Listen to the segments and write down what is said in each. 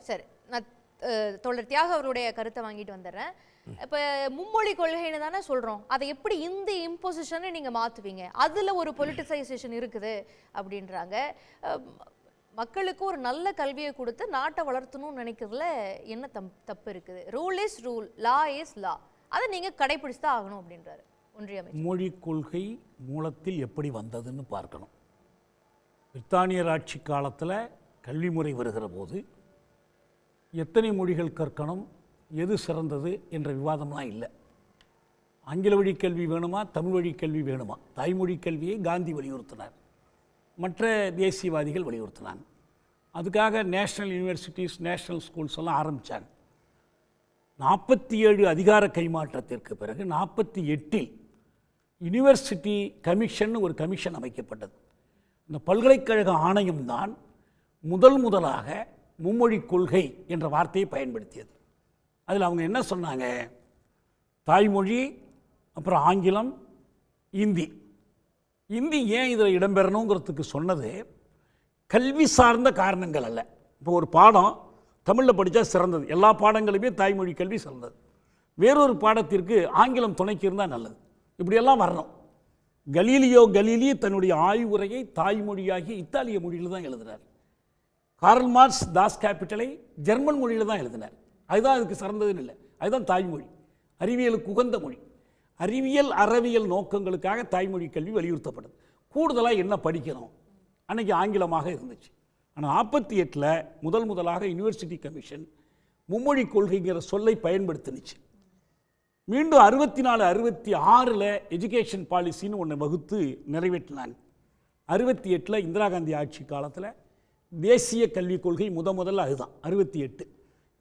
சரி, நான் தோழர் தியாக அவருடைய கருத்தை வாங்கிட்டு வந்துடுறேன். இப்போ மும்மொழி கொள்கைன்னு தானே சொல்கிறோம், அதை எப்படி இந்த இம்போசிஷனை நீங்கள் மாற்றுவீங்க? அதில் ஒரு பொலிட்டிசைசேஷன் இருக்குது அப்படின்றாங்க. மக்களுக்கு ஒரு நல்ல கல்வியை கொடுத்து நாட்டை வளர்த்தணும்னு நினைக்கிறதுல என்ன தப்பு இருக்குது? Rule is rule, law is லா, அதை நீங்கள் கடைபிடிச்சு தான் ஆகணும் அப்படின்றாரு ஒன்றிய அமைச்சர். மொழி கொள்கை மூலத்தில் எப்படி வந்ததுன்னு பார்க்கணும். பிரித்தானியர் ஆட்சி காலத்தில் கல்வி முறை வருகிற போது எத்தனை மொழிகள் கற்கணும், எது சிறந்தது என்ற விவாதம்லாம் இல்லை. ஆங்கில வழி கல்வி வேணுமா, தமிழ் வழி கல்வி வேணுமா? தாய்மொழி கல்வியை காந்தி வலியுறுத்தினார், மற்ற தேசியவாதிகள் வலியுறுத்தினாங்க. அதுக்காக நேஷ்னல் யூனிவர்சிட்டிஸ், நேஷ்னல் ஸ்கூல்ஸ் எல்லாம் ஆரம்பித்தாங்க. 47 அதிகார கைமாற்றத்திற்கு பிறகு 48 யூனிவர்சிட்டி கமிஷன் ஒரு கமிஷன் அமைக்கப்பட்டது. இந்த பல்கலைக்கழக ஆணையம்தான் முதலாக மும்மொழி கொள்கை என்ற வார்த்தையை பயன்படுத்தியது. அதில் அவங்க என்ன சொன்னாங்க, தாய்மொழி, அப்புறம் ஆங்கிலம், இந்தி. இந்தி ஏன் இதில் இடம்பெறணுங்கிறதுக்கு சொன்னது கல்வி சார்ந்த காரணங்கள் அல்ல. இப்போ ஒரு பாடம் தமிழில் படித்தா சிறந்தது, எல்லா பாடங்களுமே தாய்மொழி கல்வி சிறந்தது. வேறொரு பாடத்திற்கு ஆங்கிலம் துணைக்கு இருந்தால் நல்லது, இப்படியெல்லாம் வரணும். கலீலி தன்னுடைய ஆய்வுரையை தாய்மொழியாகி இத்தாலிய மொழியில் தான் எழுதினார். கார்ல் மார்க்ஸ் தாஸ் கேபிட்டலை ஜெர்மன் மொழியில் தான் எழுதினார். அதுதான் அதுக்கு சிறந்ததுன்னு இல்லை, அதுதான் தாய்மொழி, அறிவியலுக்கு உகந்த மொழி. அறிவியல் அறவியல் நோக்கங்களுக்காக தாய்மொழி கல்வி வலியுறுத்தப்படுது. கூடுதலாக என்ன படிக்கணும், அன்றைக்கி ஆங்கிலமாக இருந்துச்சு. ஆனால் 48 முதலாக யூனிவர்சிட்டி கமிஷன் மும்மொழி கொள்கைங்கிற சொல்லை பயன்படுத்தினுச்சு. மீண்டும் 64-66 எஜுகேஷன் பாலிசின்னு ஒன்று வகுத்து நிறைவேற்றினாங்க. 68 இந்திரா காந்தி ஆட்சி காலத்தில் தேசிய கல்விக் கொள்கை முதல்ல அதுதான் 68.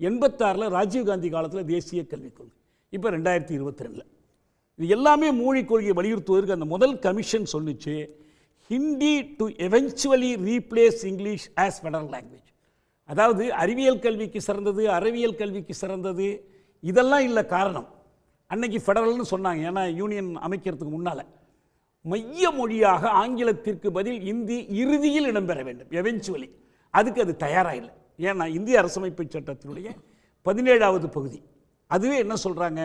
86 ராஜீவ்காந்தி காலத்தில் தேசிய கல்விக் கொள்கை, இப்போ 2022. இது எல்லாமே மொழி கொள்கையை வலியுறுத்துவதற்கு அந்த முதல் கமிஷன் சொல்லிச்சு, Hindi to eventually replace English as federal language. அதாவது அறிவியல் கல்விக்கு சிறந்தது, அறவியல் கல்விக்கு சிறந்தது, இதெல்லாம் இல்லை காரணம். அன்னைக்கு ஃபெடரல்னு சொன்னாங்க, ஏன்னா யூனியன் அமைக்கிறதுக்கு முன்னால். மைய மொழியாக ஆங்கிலத்திற்கு பதில் இந்தி இறுதியில் இடம்பெற வேண்டும், எவென்ச்சுவலி. அதுக்கு அது தயாராக இல்லை. ஏன்னா இந்திய அரசமைப்பு சட்டத்தினுடைய 17வது பகுதி அதுவே என்ன சொல்கிறாங்க,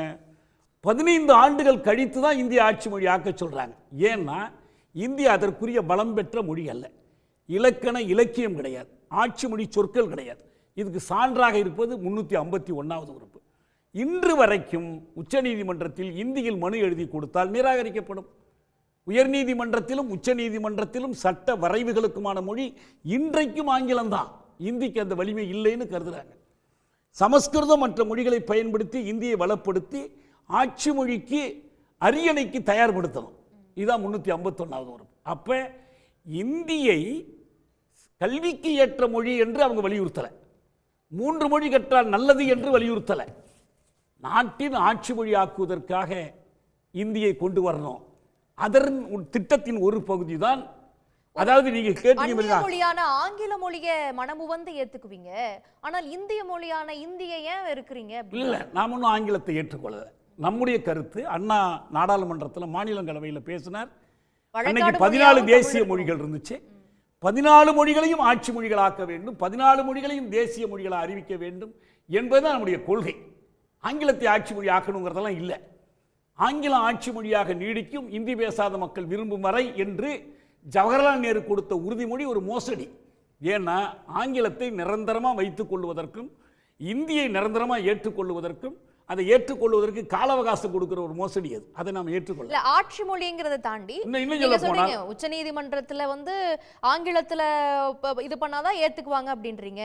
15 ஆண்டுகள் கழித்து தான் இந்திய ஆட்சி மொழி ஆக்க சொல்கிறாங்க. ஏன்னா இந்தியா அதற்குரிய பலம் பெற்ற மொழி அல்ல, இலக்கண இலக்கியம் கிடையாது, ஆட்சி மொழி சொற்கள் கிடையாது. இதுக்கு சான்றாக இருப்பது 351வது உறுப்பு. இன்று வரைக்கும் உச்சநீதிமன்றத்தில் இந்தியில் மனு எழுதி கொடுத்தால் நிராகரிக்கப்படும். உயர்நீதிமன்றத்திலும் உச்சநீதிமன்றத்திலும் சட்ட வரைவுகளுக்குமான மொழி இன்றைக்கும் ஆங்கிலம்தான், இந்திக்கு அந்த வலிமை இல்லைன்னு கருதுகிறாங்க. சமஸ்கிருதம் மற்ற மொழிகளை பயன்படுத்தி இந்தியை வளப்படுத்தி ஆட்சி மொழிக்கு அரியணைக்கு தயார்படுத்தணும். இதுதான் 351வது உறுப்பு. அப்போ இந்தியை கல்விக்கு ஏற்ற மொழி என்று அவங்க வலியுறுத்தலை, 3 மொழி கற்றால் நல்லது என்று வலியுறுத்தலை. நாட்டின் ஆட்சி மொழி ஆக்குவதற்காக இந்தியை கொண்டு வரணும். அதன் திட்டத்தின் ஒரு பகுதி தான். அதாவது நீங்க கேட்டீங்க, மொழியான ஆங்கில மொழியை மனமு வந்து ஏத்துக்குவீங்க, ஆனால் இந்திய மொழியான இந்தியை ஏன் இருக்கிறீங்க? இல்ல, நாம் ஒன்றும் ஆங்கிலத்தை ஏற்றுக்கொள்ளல. நம்முடைய கருத்து, அண்ணா நாடாளுமன்றத்தில் மாநிலங்களவையில் பேசினார். அன்னைக்கு 14 தேசிய மொழிகள் இருந்துச்சு. 14 மொழிகளையும் ஆட்சி மொழிகள் ஆக்க வேண்டும், 14 மொழிகளையும் தேசிய மொழிகளை அறிவிக்க வேண்டும் என்பதுதான் நம்முடைய கொள்கை. ஆங்கிலத்தை ஆட்சி மொழி ஆக்கணுங்கிறதெல்லாம் இல்லை. ஆங்கிலம் ஆட்சி மொழியாக நீடிக்கும், இந்தி பேசாத மக்கள் விரும்பும் வரை என்று ஜவஹர்லால் நேரு கொடுத்த உறுதிமொழி ஒரு மோசடி. ஏன்னா ஆங்கிலத்தை நிரந்தரமாக வைத்துக் கொள்வதற்கும் இந்தியை நிரந்தரமாக ஏற்றுக்கொள்வதற்கும் அதை ஏற்றுக்கொள்வதற்கு கால அவகாசம் கொடுக்கிற ஒரு மோசடி அது. அதை நாம் ஏற்றுக்கொள்ள ஆட்சி மொழிங்கிறத தாண்டி உச்ச நீதிமன்றத்துல வந்து ஆங்கிலத்துல இது பண்ணாதான் ஏத்துக்குவாங்க அப்படின்றீங்க.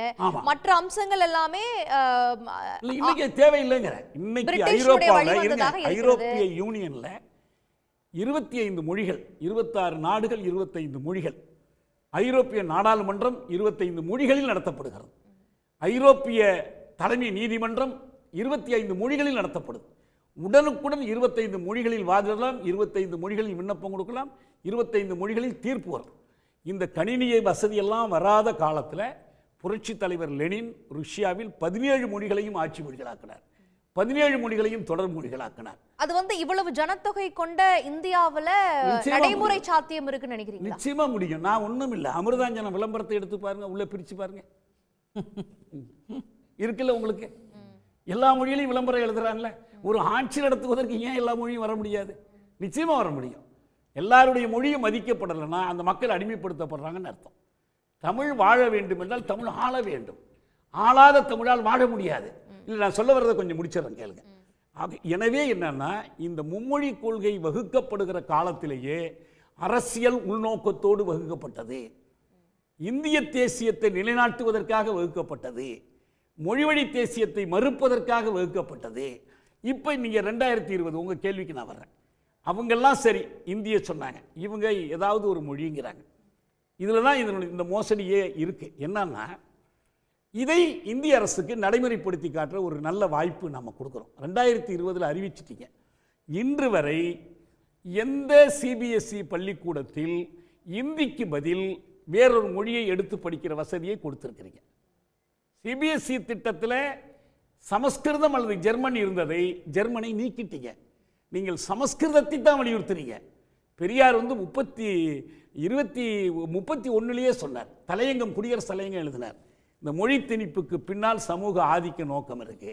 மற்ற அம்சங்கள் எல்லாமே இன்னைக்கு தேவையில்லைங்கிற. இன்னைக்கு ஐரோப்பிய யூனியன்ல 25 மொழிகள், 26 நாடுகள், 25 மொழிகள். ஐரோப்பிய நாடாளுமன்றம் 25 மொழிகளில் நடத்தப்படுகிறது. ஐரோப்பிய தலைமை நீதிமன்றம் 25 மொழிகளில் நடத்தப்படுது. உடனுக்குடன் 25 மொழிகளில் வாதிடலாம், 25 மொழிகளில் விண்ணப்பம் கொடுக்கலாம், 25 மொழிகளில் தீர்ப்பு வரும். இந்த கணினியை வசதியெல்லாம் வராத காலத்தில் புரட்சி தலைவர் லெனின் ருஷ்யாவில் 17 மொழிகளையும் ஆட்சி மொழிகளாக்கினார், 17 மொழிகளையும் தொடர் மொழிகளாக்கினார். அது வந்து இவ்வளவு ஜனத்தொகை கொண்ட இந்தியாவில் நடைமுறை சாத்தியம் இருக்குன்னு நினைக்கிறீங்க? நிச்சயமா முடியும். நான் ஒன்றும் இல்லை, அமிர்தாஞ்சன விளம்பரத்தை எடுத்து பாருங்க, உள்ள பிரிச்சு பாருங்க. இருக்குல்ல உங்களுக்கு? எல்லா மொழியிலையும் விளம்பரம் எழுதுறான்ல. ஒரு ஆட்சி நடத்துவதற்கு ஏன் எல்லா மொழியும் வர முடியாது? நிச்சயமா வர முடியும். எல்லாருடைய மொழியும் மதிக்கப்படலைன்னா அந்த மக்கள் அடிமைப்படுத்தப்படுறாங்கன்னு அர்த்தம். தமிழ் வாழ வேண்டும் என்றால் தமிழ் ஆள வேண்டும். ஆளாத தமிழால் வாழ முடியாது. இல்லை, நான் சொல்ல வர்றதை கொஞ்சம் முடிச்சிடறேன் கேளுங்க. எனவே என்னன்னா, இந்த மும்மொழி கொள்கை வகுக்கப்படுகிற காலத்திலேயே அரசியல் உள்நோக்கத்தோடு வகுக்கப்பட்டது. இந்திய தேசியத்தை நிலைநாட்டுவதற்காக வகுக்கப்பட்டது. மொழிவழி தேசியத்தை மறுப்பதற்காக வகுக்கப்பட்டது. இப்போ நீங்கள் 2020 உங்கள் கேள்விக்கு நான் வர்றேன். அவங்கெல்லாம் சரி இந்திய சொன்னாங்க, இவங்க ஏதாவது ஒரு மொழிங்கிறாங்க. இதில் தான் இந்த மோசடியே இருக்குது. என்னன்னா, இதை இந்திய அரசுக்கு நடைமுறைப்படுத்தி காட்டுற ஒரு நல்ல வாய்ப்பு நம்ம கொடுக்குறோம். 2020 அறிவிச்சிட்டீங்க. இன்று வரை எந்த சிபிஎஸ்இ பள்ளிக்கூடத்தில் இந்திக்கு பதில் வேறொரு மொழியை எடுத்து படிக்கிற வசதியை கொடுத்துருக்கிறீங்க. சிபிஎஸ்இ திட்டத்தில் சமஸ்கிருதம் அல்லது ஜெர்மன் இருந்ததை ஜெர்மனை நீக்கிட்டீங்க. நீங்கள் சமஸ்கிருதத்தை தான் வலியுறுத்துறீங்க. பெரியார் 31 சொன்னார். தலையங்கம், குடியரசு தலையங்கம் எழுதினார். இந்த மொழி திணிப்புக்கு பின்னால் சமூக ஆதிக்க நோக்கம் இருக்கு.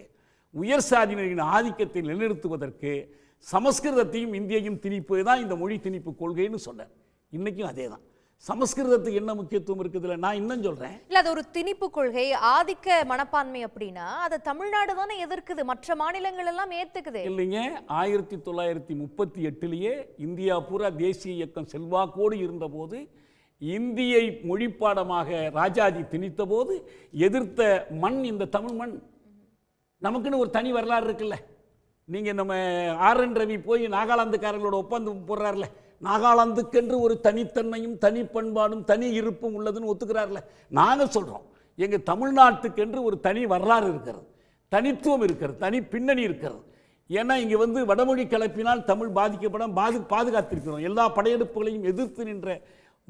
உயர் சாதியினரின் ஆதிக்கத்தை நிலைநிறுத்துவதற்கு சமஸ்கிருதத்தையும் இந்தியையும் திணிப்பு தான் இந்த மொழி திணிப்பு கொள்கைன்னு சொன்னார். இன்னைக்கும் அதே தான். சமஸ்கிருதத்துக்கு என்ன முக்கியத்துவம் இருக்குதுல்ல? நான் இன்னும் சொல்றேன், இல்ல அது ஒரு திணிப்பு கொள்கை, ஆதிக்க மனப்பான்மை அப்படின்னா அதை தமிழ்நாடு தானே எதிர்க்குது, மற்ற மாநிலங்கள் எல்லாம் ஏத்துக்குது இல்லைங்க. 1938 இந்தியா பூரா தேசிய இயக்கம் செல்வாக்கோடு இருந்தபோது, இந்தியை மொழிப்பாடமாக ராஜாஜி திணித்த போது எதிர்த்த மண் இந்த தமிழ் மண். நமக்குன்னு ஒரு தனி வரலாறு இருக்குல்ல. நீங்க நம்ம ஆர்.என். ரவி போய் நாகாலாந்துக்காரர்களோட ஒப்பந்தம் போடுறாருல, நாகாலாந்துக்கென்று ஒரு தனித்தன்மையும் தனி பண்பாடும் தனி இருப்பும் உள்ளதுன்னு ஒத்துக்கிறார்ல. நாங்கள் சொல்கிறோம், எங்கள் தமிழ்நாட்டுக்கென்று ஒரு தனி வரலாறு இருக்கிறது, தனித்துவம் இருக்கிறது, தனி பின்னணி இருக்கிறது. ஏன்னா இங்கே வடமொழி கலப்பினால் தமிழ் பாதுகாத்திருக்கிறோம். எல்லா படையெடுப்புகளையும் எதிர்த்து நின்ற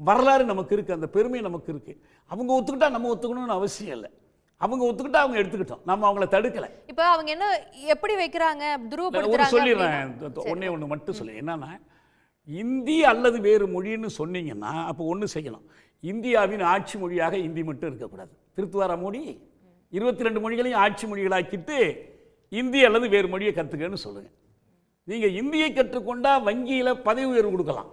வரலாறு நமக்கு இருக்குது, அந்த பெருமை நமக்கு இருக்குது. அவங்க ஒத்துக்கிட்டா நம்ம ஒத்துக்கணும்னு அவசியம் இல்லை. அவங்க ஒத்துக்கிட்டா அவங்க எடுத்துக்கிட்டோம், நம்ம அவங்கள தடுக்கலை. இப்போ அவங்க என்ன எப்படி வைக்கிறாங்க, துருவப்படுத்துறாங்க சொல்லிடுறேன். ஒன்று மட்டும் சொல்லி, என்னன்னா, இந்தி அல்லது வேறு மொழின்னு சொன்னீங்கன்னா அப்போ ஒன்று செய்யணும். இந்தியாவின் ஆட்சி மொழியாக இந்தி மட்டும் இருக்கக்கூடாது. திருத்துவாரா மோடி 22 மொழிகளையும் ஆட்சி மொழிகளாக்கிட்டு இந்தி அல்லது வேறு மொழியை கற்றுக்கன்னு சொல்லுங்கள். நீங்கள் இந்தியை கற்றுக்கொண்டால் வங்கியில் பதவி உயர்வு கொடுக்கலாம்.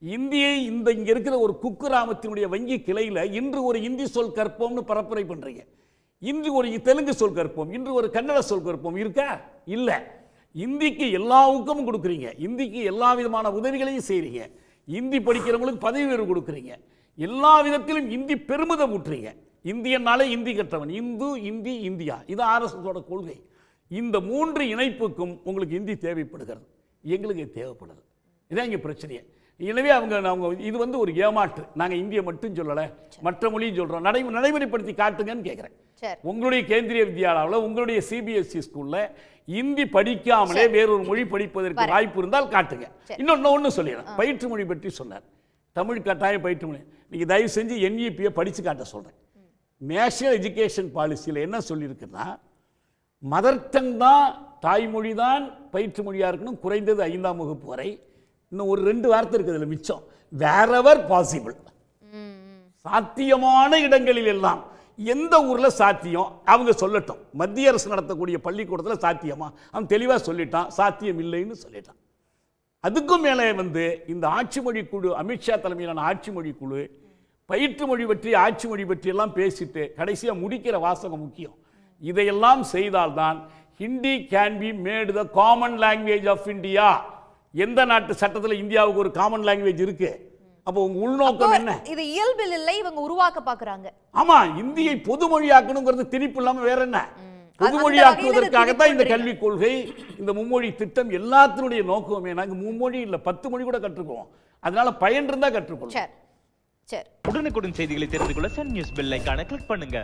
இந்தியை இங்கே இருக்கிற ஒரு குக்கிராமத்தினுடைய வங்கி கிளையில் இன்று ஒரு இந்தி சொல் கற்போம்னு பரப்புரை பண்ணுறீங்க, இன்று ஒரு தெலுங்கு சொல் கற்போம், இன்று ஒரு கன்னட சொல் கற்போம் இருக்கா? இல்லை. இந்திக்கு எல்லா ஊக்கமும் கொடுக்குறீங்க, இந்திக்கு எல்லா விதமான உதவிகளையும் செய்கிறீங்க, இந்தி படிக்கிறவங்களுக்கு பதவி உயர்வு கொடுக்குறீங்க, எல்லா விதத்திலும் இந்தி பெருமிதம் ஊற்றுறீங்க. இந்தியனாலே இந்தி கற்றவன், இந்து இந்தி இந்தியா, இது ஆர்எஸ்எஸோட கொள்கை. இந்த 3 இணைப்புக்கும் உங்களுக்கு இந்தி தேவைப்படுகிறது, எங்களுக்கு தேவைப்படலை. இதான் இங்கே பிரச்சனையே. எனவே அவங்க இது ஒரு ஏமாற்று. நாங்கள் இந்தியை மட்டும் சொல்லலை, மற்ற மொழியும் சொல்கிறோம், நடைமுறைப்படுத்தி காட்டுங்கன்னு கேட்குறேன். உங்களுடைய கேந்திரிய வித்யாலயாவில், உங்களுடைய சிபிஎஸ்இ ஸ்கூலில் இந்தி படிக்காமலே வேறொரு மொழி படிப்பதற்கு வாய்ப்பு இருந்தால் காட்டுங்க. இன்னொன்று சொல்லிடுறேன், பயிற்று மொழி பற்றி சொன்னார். தமிழ் கட்டாயம் பயிற்று மொழி. நீங்கள் தயவு செஞ்சு NEP படித்து காட்ட சொல்கிறேன். நேஷனல் எஜுகேஷன் பாலிசியில் என்ன சொல்லியிருக்குன்னா, மதர் டங் தான், தாய்மொழி தான் பயிற்று மொழியாக இருக்கணும், குறைந்தது 5ஆம் வகுப்பு வரை. இன்னும் ஒரு 2 வார்த்தை இருக்குது அதில் மிச்சம், வேறெவர் பாசிபிள். சாத்தியமான இடங்களில் எல்லாம், எந்த ஊரில் சாத்தியம் அவங்க சொல்லட்டும். மத்திய அரசு நடத்தக்கூடிய பள்ளிக்கூடத்தில் சாத்தியமா? அவன் தெளிவாக சொல்லிட்டான், சாத்தியம் இல்லைன்னு சொல்லிட்டான். அதுக்கும் மேலே இந்த ஆட்சி மொழி குழு, அமித்ஷா தலைமையிலான ஆட்சி மொழி குழு பயிற்று மொழி பற்றி, ஆட்சி மொழி பற்றி எல்லாம் பேசிட்டு கடைசியாக முடிக்கிற வாசகம் முக்கியம். இதையெல்லாம் செய்தால்தான் Hindi can be made the common language of India. எந்த நாட்டு சட்டத்தில் இந்தியாவுக்கு ஒரு காமன் லாங்குவேஜ் இருக்கு? அப்போ உங்க உள்நோக்கம் என்ன? இது இயல்பில் இல்லை, இவங்க உருவாக்க பார்க்கறாங்க. ஆமா, இந்தியை பொதுமொழியாக்கணுங்கிறது திணிப்பு இல்லாம வேற என்ன? பொதுமொழியாக்குவதற்காகத்தான் இந்த கல்விக் கொள்கை, இந்த மும்மொழி திட்டம். எல்லாத்தினுடைய நோக்கமே நாங்கள் மும்மொழி இல்லை 10 மொழி கூட கற்றுக்குவோம். அதனால பயன் இருந்தா கற்றுக்கொள்ளும். உடனுக்குடன் செய்திகளை தெரிந்து கொள்ள சன் நியூஸ் பெல் ஐகானை கிளிக் பண்ணுங்க.